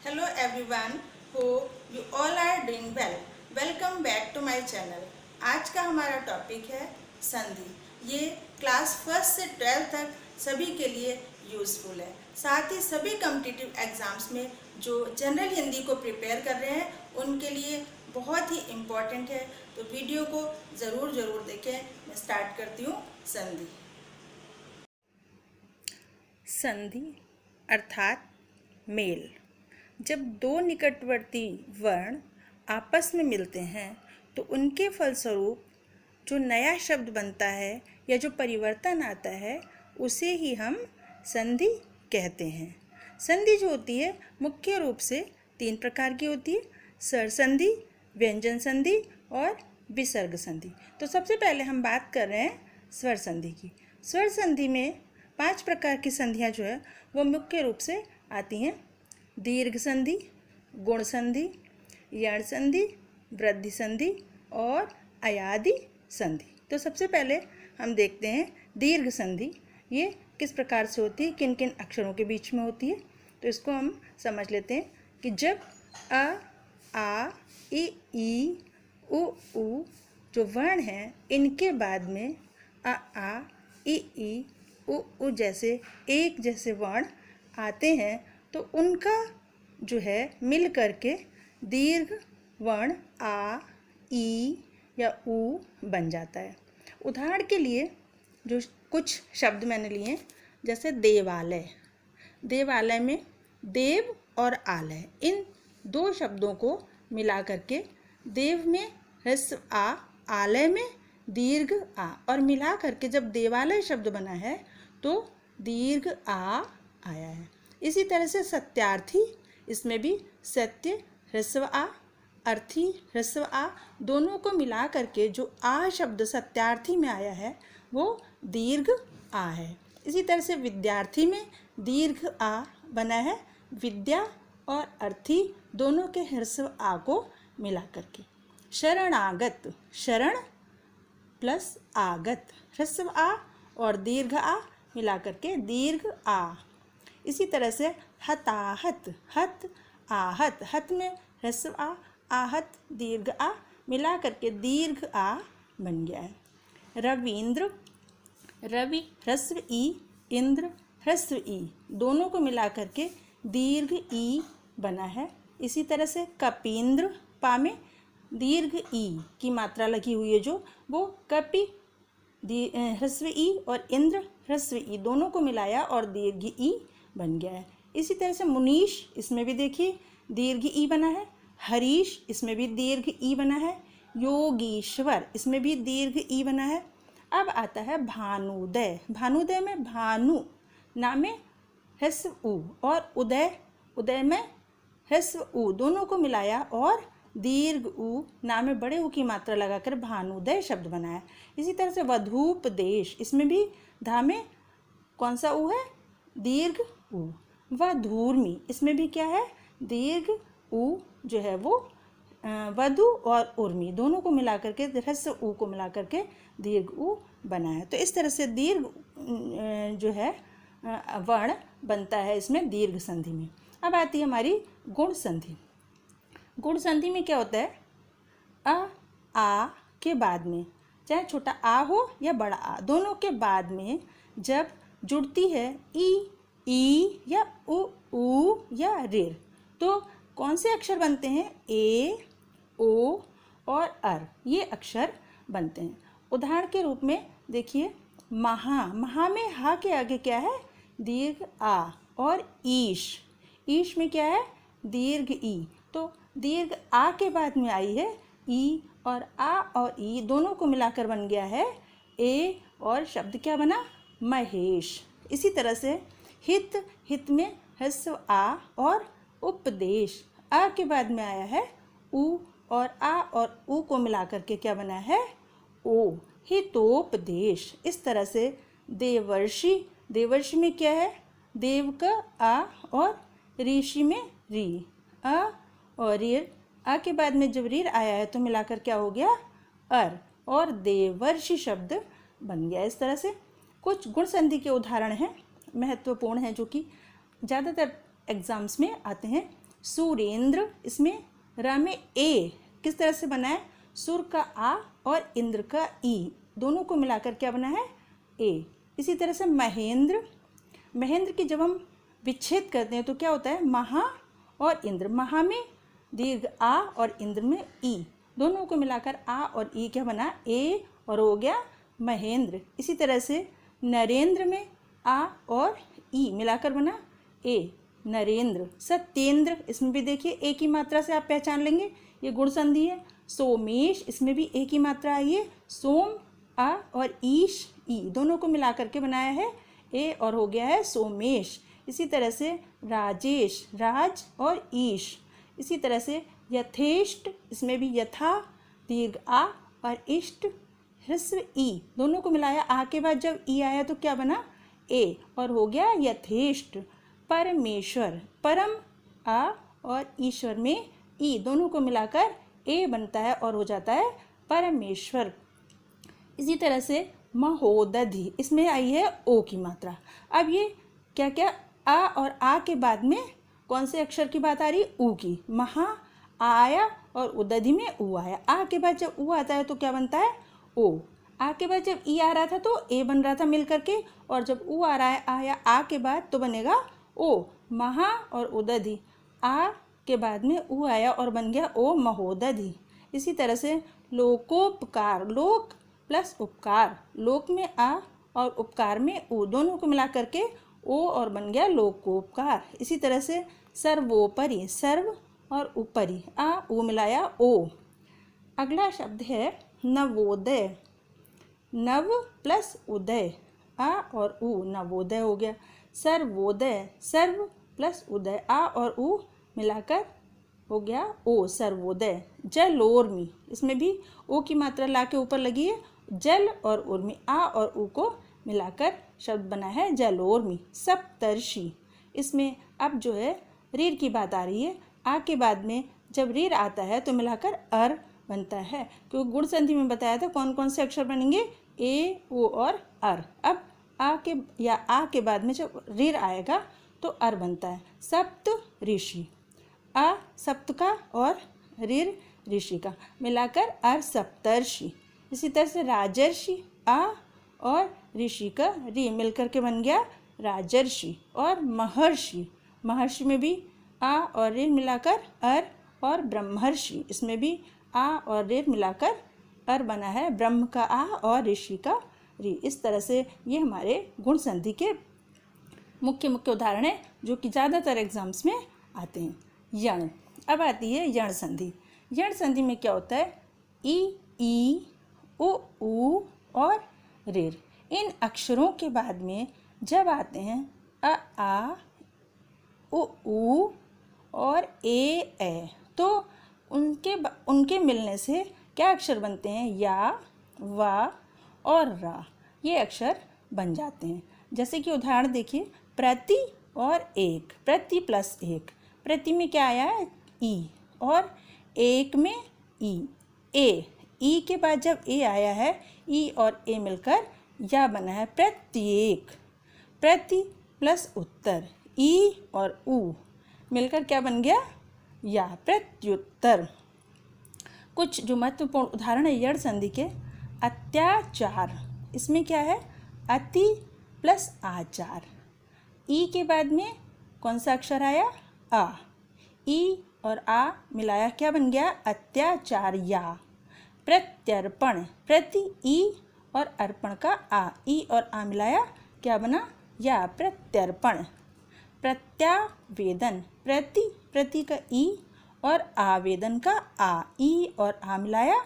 Hello everyone, hope you all are doing well. Welcome back to my channel. आज का हमारा topic है संधि। ये क्लास फर्स्ट से 12th तक सभी के लिए यूज़फुल है। साथ ही सभी कॉम्पिटिटिव एग्जाम्स में जो जनरल हिंदी को प्रिपेयर कर रहे हैं उनके लिए बहुत ही इम्पॉर्टेंट है। तो वीडियो को ज़रूर देखें। मैं स्टार्ट करती हूँ संधि। संधि अर्थात मेल। जब दो निकटवर्ती वर्ण आपस में मिलते हैं तो उनके फलस्वरूप जो नया शब्द बनता है या जो परिवर्तन आता है उसे ही हम संधि कहते हैं। संधि जो होती है मुख्य रूप से 3 प्रकार की होती है, स्वर संधि, व्यंजन संधि और विसर्ग संधि। तो सबसे पहले हम बात कर रहे हैं स्वर संधि की। स्वर संधि में 5 प्रकार की संधियाँ जो है वो मुख्य रूप से आती हैं। दीर्घ संधि, गुण संधि, यण संधि, वृद्धि संधि और अयादि संधि। तो सबसे पहले हम देखते हैं दीर्घ संधि। ये किस प्रकार से होती है, किन किन अक्षरों के बीच में होती है। तो इसको हम समझ लेते हैं कि जब अ, आ, ई, उ जो वर्ण हैं इनके बाद में आ, ई, उ जैसे एक जैसे वर्ण आते हैं तो उनका जो है मिल करके दीर्घ वर्ण आ, ई या उ बन जाता है। उदाहरण के लिए जो कुछ शब्द मैंने लिए जैसे देवालय। देवालय में देव और आलय, इन 2 शब्दों को मिला करके देव में ह्रस्व आ, आलय में दीर्घ आ और मिला करके जब देवालय शब्द बना है तो दीर्घ आ आया है। इसी तरह से सत्यार्थी, इसमें भी सत्य ह्रस्व आ, अर्थी ह्रस्व आ, दोनों को मिला करके जो आ शब्द सत्यार्थी में आया है वो दीर्घ आ है। इसी तरह से विद्यार्थी में दीर्घ आ बना है, विद्या और अर्थी दोनों के ह्रस्व आ को मिला करके। शरणागत, शरण प्लस आगत, ह्रस्व आ और दीर्घ आ मिला करके दीर्घ आ। इसी तरह से हताहत, हत आहत, हत में ह्रस्व आ, आहत दीर्घ आ मिला करके दीर्घ आ बन गया है। रवींद्र, रवि ह्रस्व ई, इंद्र ह्रस्व ई, दोनों को मिला करके दीर्घ ई बना है। इसी तरह से कपींद्र, पा में दीर्घ ई की मात्रा लगी हुई है जो वो कपि ह्रस्व ई और इंद्र ह्रस्व ई दोनों को मिलाया और दीर्घ ई बन गया है। इसी तरह से मुनीश, इसमें भी देखिए दीर्घ ई बना है। हरीश, इसमें भी दीर्घ ई बना है। योगीश्वर, इसमें भी दीर्घ ई बना है। अब आता है भानुदय। भानुदय में भानु ना में ह्रस्व उ और उदय, उदय में ह्रस्व उ दोनों को मिलाया और दीर्घ उ ना में बड़े उ की मात्रा लगाकर भानुदय शब्द बनाया। इसी तरह से वधूपदेश, इसमें भी धा में कौन सा उ है, दीर्घ उ। वधूर्मी, इसमें भी क्या है, दीर्घ उ जो है वो वधु और उर्मी दोनों को मिला करके ह्रस्व उ को मिला करके दीर्घ उ बना है। तो इस तरह से दीर्घ जो है वर्ण बनता है इसमें दीर्घ संधि में। अब आती है हमारी गुण संधि। गुण संधि में क्या होता है, आ के बाद में चाहे छोटा आ हो या बड़ा आ, दोनों के बाद में जब जुड़ती है ई या उ या ऋ, तो कौन से अक्षर बनते हैं, ए, ओ और अर, ये अक्षर बनते हैं। उदाहरण के रूप में देखिए महा, महा में हा के आगे क्या है, दीर्घ आ और ईश, ईश में क्या है, दीर्घ ई। तो दीर्घ आ के बाद में आई है ई और आ और ई दोनों को मिलाकर बन गया है ए और शब्द क्या बना, महेश। इसी तरह से हित, हित में ह्रस्व आ और उपदेश, आ के बाद में आया है उ और आ और उ को मिलाकर के क्या बना है, ओ, हितोपदेश। इस तरह से देवर्षि, देवर्षि में क्या है, देव का आ और ऋषि में री, आ और रीर, आ के बाद में जब रीर आया है तो मिलाकर क्या हो गया, अर, और देवर्षि शब्द बन गया। इस तरह से कुछ गुण संधि के उदाहरण हैं, महत्वपूर्ण हैं, जो कि ज़्यादातर एग्जाम्स में आते हैं। सुरेंद्र, इसमें र में ए किस तरह से बना है, सुर का आ और इंद्र का ई दोनों को मिलाकर क्या बना है, ए। इसी तरह से महेंद्र, महेंद्र की जब हम विच्छेद करते हैं तो क्या होता है, महा और इंद्र, महा में दीर्घ आ और इंद्र में ई, दोनों को मिलाकर आ और ई क्या बना, ए, और हो गया महेंद्र। इसी तरह से नरेंद्र में आ और ई मिलाकर बना ए, नरेंद्र। सत्येंद्र, इसमें भी देखिए एक ही मात्रा से आप पहचान लेंगे, ये गुण संधि है। सोमेश, इसमें भी एक ही मात्रा आई है, सोम आ और ईश ई दोनों को मिलाकर के बनाया है ए, और हो गया है सोमेश। इसी तरह से राजेश, राज और ईश। इसी तरह से यथेष्ट, इसमें भी यथा दीर्घ आ और इष्ट ह्रस्व ई दोनों को मिलाया, आ के बाद जब ई आया तो क्या बना, ए, और हो गया यथेष्ट। परमेश्वर, परम आ और ईश्वर में ई दोनों को मिलाकर ए बनता है और हो जाता है परमेश्वर। इसी तरह से महोदधि, इसमें आई है ओ की मात्रा। अब ये क्या क्या, आ और आ के बाद में कौन से अक्षर की बात आ रही, ऊ की। महा आया और उदधि में ऊ आया, आ के बाद जब ऊ आता है तो क्या बनता है, ओ। आ के बाद जब ई आ रहा था तो ए बन रहा था मिल करके, और जब ऊ आ रहा है आया आ के बाद तो बनेगा ओ। महा और उदधि, आ के बाद में ऊ आया और बन गया ओ, महोदधि। इसी तरह से लोकोपकार, लोक प्लस उपकार, लोक में आ और उपकार में ऊ दोनों को मिला करके ओ और बन गया लोकोपकार। इसी तरह से सर्वोपरि, सर्व और ऊपरी, आ ऊ मिलाया ओ। अगला शब्द है नवोदय, नव प्लस उदय, आ और ऊ नवोदय हो गया। सर्वोदय, सर्व प्लस उदय, आ और ऊ मिलाकर हो गया ओ, सर्वोदय। जलोर्मी, इसमें भी ओ की मात्रा ला के ऊपर लगी है, जल और उर्मी, आ और ऊ को मिलाकर शब्द बना है जलोर्मी। सप्तर्षि, इसमें अब जो है रीर की बात आ रही है, आ के बाद में जब रीर आता है तो मिलाकर अर बनता है, क्योंकि गुण संधि में बताया था कौन कौन से अक्षर बनेंगे, ए, ओ और अर। अब आ के या आ के बाद में जब रीर आएगा तो अर बनता है। सप्त ऋषि, आ सप्त का और ऋर ऋषि का मिलाकर अर सप्तर्षि। इसी तरह से राजर्षि, आ और ऋषि का री मिलकर के बन गया राजर्षि। और महर्षि, महर्षि में भी आ और ऋ मिलाकर अर, और ब्रह्मर्षि, इसमें भी आ और ऋ मिलाकर अर बना है, ब्रह्म का आ और ऋषि का री। इस तरह से ये हमारे गुण संधि के मुख्य मुख्य उदाहरण हैं जो कि ज़्यादातर एग्जाम्स में आते हैं। यण, अब आती है यण संधि। यण संधि में क्या होता है, ई, ऊ और ऋ, इन अक्षरों के बाद में जब आते हैं आ, ऊ और ए, तो उनके मिलने से क्या अक्षर बनते हैं, या, वा और रा, ये अक्षर बन जाते हैं। जैसे कि उदाहरण देखिए, प्रति और एक, प्रति प्लस एक, प्रति में क्या आया है, ई, और एक में ई, ए, ई के बाद जब ए आया है, ई और ए मिलकर या बना है प्रत्येक। प्रति प्लस उत्तर, ई और ऊ मिलकर क्या बन गया, या, प्रत्युत्तर। कुछ जो महत्वपूर्ण उदाहरण है यण संधि के, अत्याचार, इसमें क्या है, अति प्लस आचार, ई के बाद में कौन सा अक्षर आया, आ, ई और आ मिलाया क्या बन गया, अत्याचार या। प्रत्यर्पण, प्रति ई और अर्पण का आ, ई और आ मिलाया क्या बना, या, प्रत्यर्पण। प्रत्यावेदन, प्रति का ई और आवेदन का आ, ई और आ मिलाया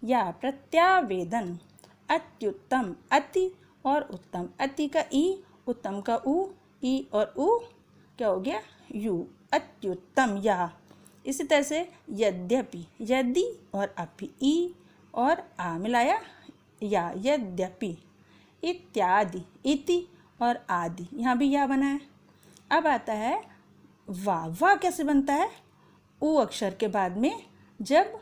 या, प्रत्यावेदन। अत्युत्तम, अति और उत्तम, अति का ई, उत्तम का ऊ, ई और ऊ क्या हो गया, यू, अत्युत्तम या। इसी तरह से यद्यपि, यदि और अपि, ई और आ मिलाया या, यद्यपि। इत्यादि, इति और आदि, यहाँ भी या बना है। अब आता है वाह, वाह कैसे बनता है, ऊ अक्षर के बाद में जब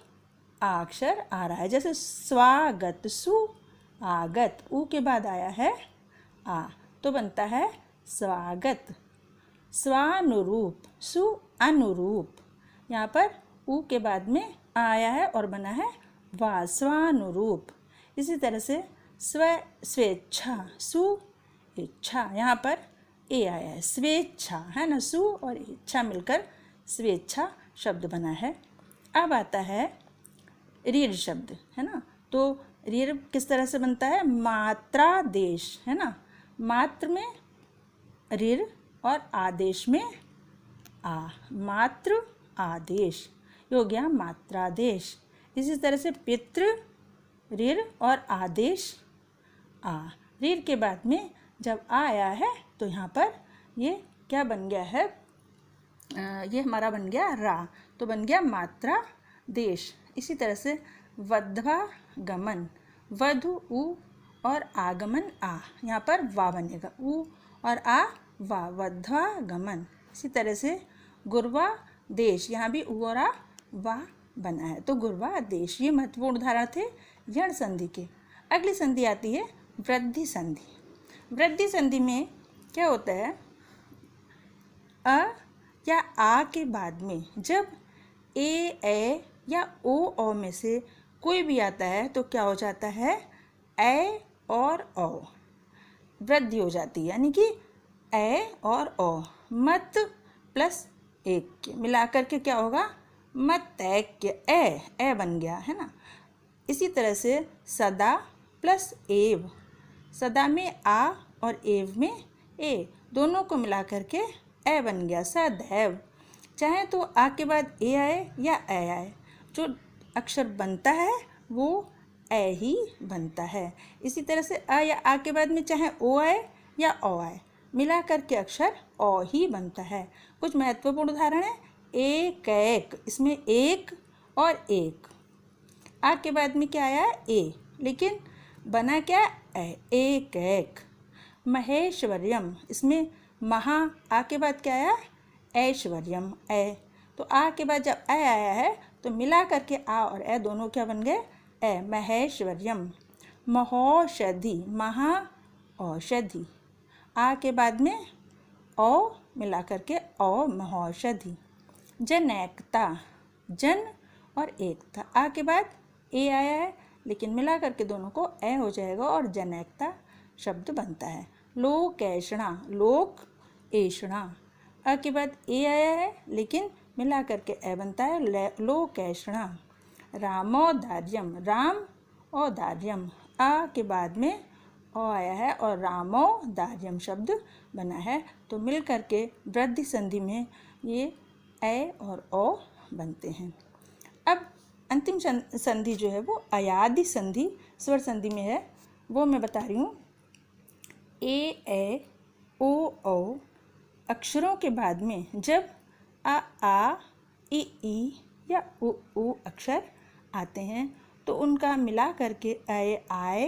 आ अक्षर आ रहा है, जैसे स्वागत, सु आगत, ऊ के बाद आया है आ, तो बनता है स्वागत। स्वानुरूप, सु अनुरूप। यहाँ पर उ के बाद में आ आया है और बना है वा, स्वानुरूप। इसी तरह से स्वेच्छा, सु इच्छा, यहाँ पर ए आया है, स्वेच्छा है ना, सु और इच्छा मिलकर स्वेच्छा शब्द बना है। अब आता है रीढ़ शब्द, है ना। तो रीढ़ किस तरह से बनता है, मात्रादेश, है ना। मात्र में रीढ़ और आदेश में आ, मात्र आदेश, ये हो गया मात्रादेश। इसी तरह से पितृ, रीढ़ और आदेश आ। रीढ़ के बाद में जब आ आया है तो यहाँ पर ये क्या बन गया है, ये हमारा बन गया रा, तो बन गया मात्रा देश। इसी तरह से वध्वागमन, वधु उ और आगमन आ, यहाँ पर वा बनेगा, उ और आ वा, वध्वागमन। इसी तरह से गुरवा देश, यहाँ भी उ और आ वा बना है, तो गुरवा देश। ये महत्वपूर्ण उदाहरण थे यण संधि के। अगली संधि आती है वृद्धि संधि। वृद्धि संधि में क्या होता है, अ या आ के बाद में जब ए या ओ में से कोई भी आता है तो क्या हो जाता है, ए और ओ वृद्धि हो जाती है, यानी कि ए और ओ, मत प्लस एक के मिलाकर के क्या होगा, मतैक्य, ए बन गया, है ना। इसी तरह से सदा प्लस एव, सदा में आ और एव में ए, दोनों को मिलाकर के ए बन गया, सदैव। चाहे तो आ के बाद ए आए या ए आए, जो अक्षर बनता है वो ए ही बनता है। इसी तरह से आ या आ के बाद में चाहे ओ आए या ओ आए, मिला करके अक्षर ओ ही बनता है। कुछ महत्वपूर्ण उदाहरण है, एक एक, इसमें एक और एक, आ के बाद में क्या आया, ए, लेकिन बना क्या, ए, एक एक। महेश्वर्यम, इसमें महा आ के बाद क्या आया, ऐश्वर्यम, ए, तो आ के बाद जब ए आया है तो मिला करके आ और ए दोनों क्या बन गए, ए, महेश्वर्यम। महौषधि, महा औषधि, आ के बाद में ओ मिला करके ओ, महौषधि। जनैकता, जन और एकता, आ के बाद ए आया है लेकिन मिला करके दोनों को ए हो जाएगा और जनैकता शब्द बनता है। लोकैषणा, लोक ऐषणा, आ के बाद ए आया है लेकिन मिला करके ए बनता है, लोकैषणा। रामोदार्यम, राम औदार्यम, आ के बाद में ओ आया है और रामोदार्यम शब्द बना है, तो मिल करके वृद्धि संधि में ये ए और ओ बनते हैं। अब अंतिम संधि जो है वो अयादि संधि स्वर संधि में है, वो मैं बता रही हूँ। ए ओ अक्षरों के बाद में जब आ ई या उ अक्षर आते हैं तो उनका मिला करके आए,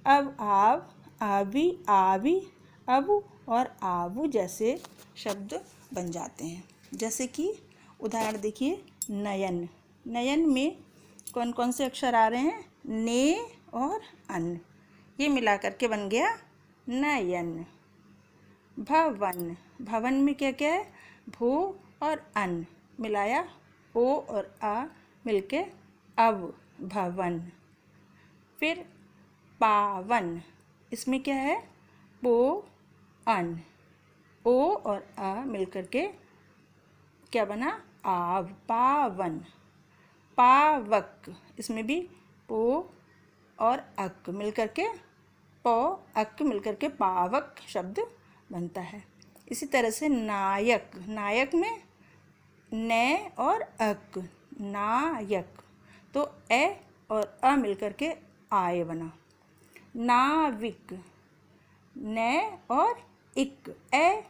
अब, आव, आवी, आवी, अब और आवु जैसे शब्द बन जाते हैं। जैसे कि उदाहरण देखिए, नयन, नयन में कौन कौन से अक्षर आ रहे हैं, ने और अन, ये मिला करके बन गया नयन। भवन, भवन में क्या क्या है, भू और अन मिलाया, ओ और आ मिलके अब, भवन। फिर पावन, इसमें क्या है, पो अन, ओ और आ मिलकर के क्या बना, आव, पावन। पावक, इसमें भी पो और अक मिलकर के पो अक मिलकर के पावक शब्द बनता है। इसी तरह से नायक, नायक में ने और अक, नायक, तो ए और अ मिलकर के आय बना। नाविक, ने और इक, ए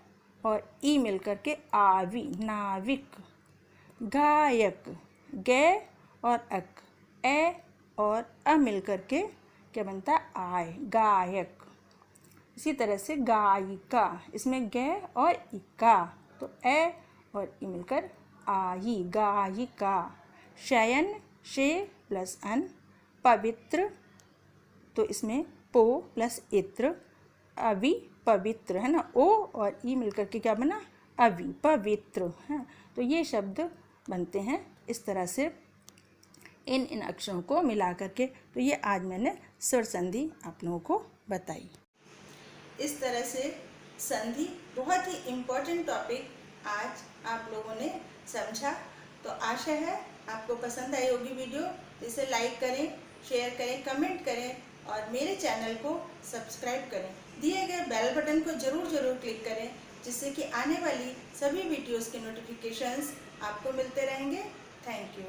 और ई मिलकर के आवी, नाविक। गायक, गे और अक, ए और अ मिलकर के क्या बनता, आय, गायक। इसी तरह से गायिका, इसमें गे और इका, तो ए और ई मिलकर आई, गायिका। शयन, शे प्लस अन। पवित्र, तो इसमें पो प्लस इत्र, अवि पवित्र, है ना, ओ और ई मिलकर के क्या बना, अवि, पवित्र, है। तो ये शब्द बनते हैं इस तरह से इन अक्षरों को मिला करके। तो ये आज मैंने स्वर संधि आप लोगों को बताई। इस तरह से संधि बहुत ही इम्पोर्टेंट टॉपिक आज आप लोगों ने समझा। तो आशा है आपको पसंद आई होगी वीडियो। इसे लाइक करें, शेयर करें, कमेंट करें और मेरे चैनल को सब्सक्राइब करें। दिए गए बेल बटन को ज़रूर क्लिक करें, जिससे कि आने वाली सभी वीडियोस के नोटिफिकेशंस आपको मिलते रहेंगे। Thank you.